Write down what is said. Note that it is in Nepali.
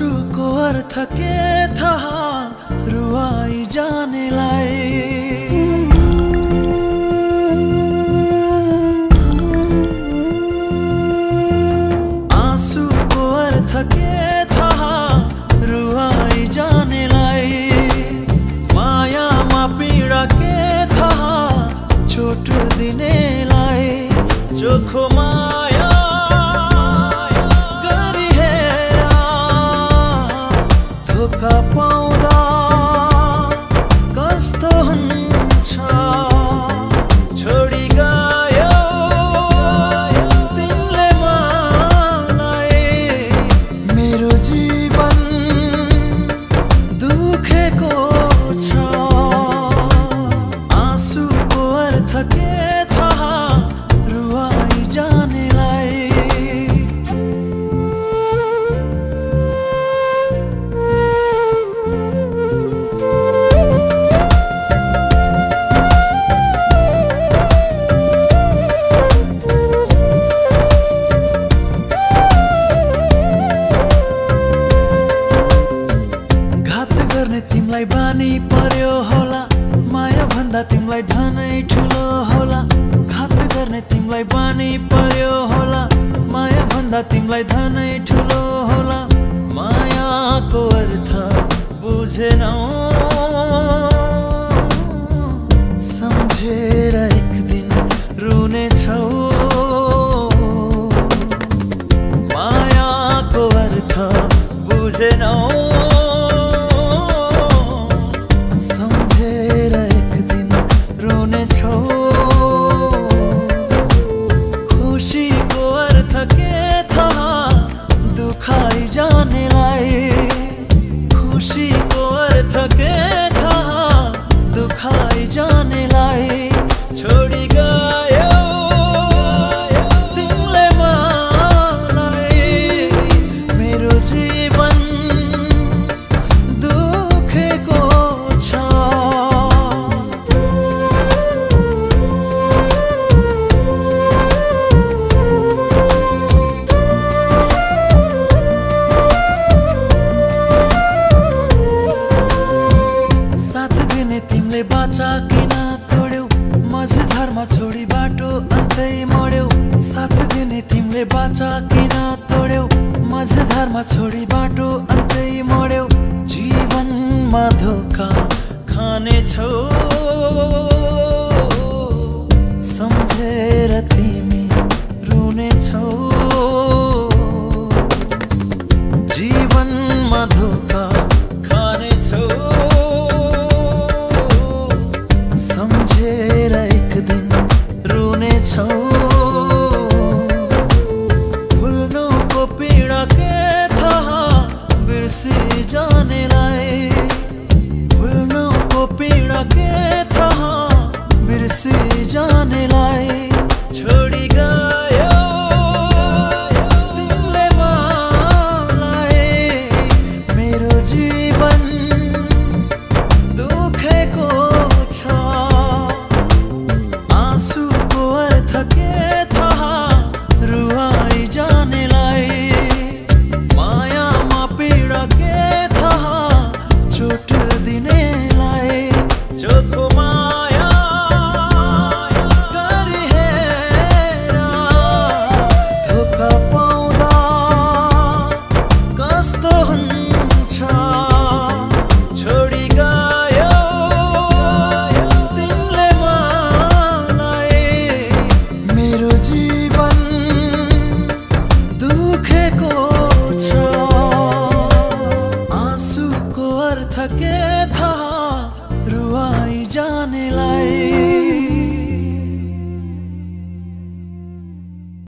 आँसुको अर्थ के थाहा रुवाई जानेलाई। आँसुको अर्थ के थाहा रुवाई जानेलाई। मायामा पीडा के थाहा चोट दिनेलाई। चोखो माया धोका पाउँदा कस्तो हुन्छ। छोडी गयो तिमीले मलाई। मेरो जीवन दुखेको छ। आँसुको अर्थ के थाहा रुवाई जानेलाई। तिमलाई बानी पर्यो होला। माया भन्दा तिमलाई धनै ठुलो होला। घात गर्ने तिमलाई बानी पर्यो होला। माया भन्दा तिमलाई धनै ठुलो होला। मायाको अर्थ बुझेनौ सम्झेर एक दिन रुनेछौ। मायाको अर्थ बुझेनौ सम्झेर एक दिन रुनेछौ। खुसीको अर्थ के थाहा दुखाइ जानेलाई। खुसीको अर्थ के थाहा दुखाइ जानेलाई। छोडी गयो तिमीले मलाई। मेरो जीवन दुखेको तिमीले बाचा किन तोड्यौ। मझधारमा छोडी बाटो अन्तै मोड्यौ। साथ दिने तिमीले बाचा किन तोड्यौ। मझधारमा छोडी बाटो अन्तै मोड्यौ। जीवनमा धोका खानेछौ।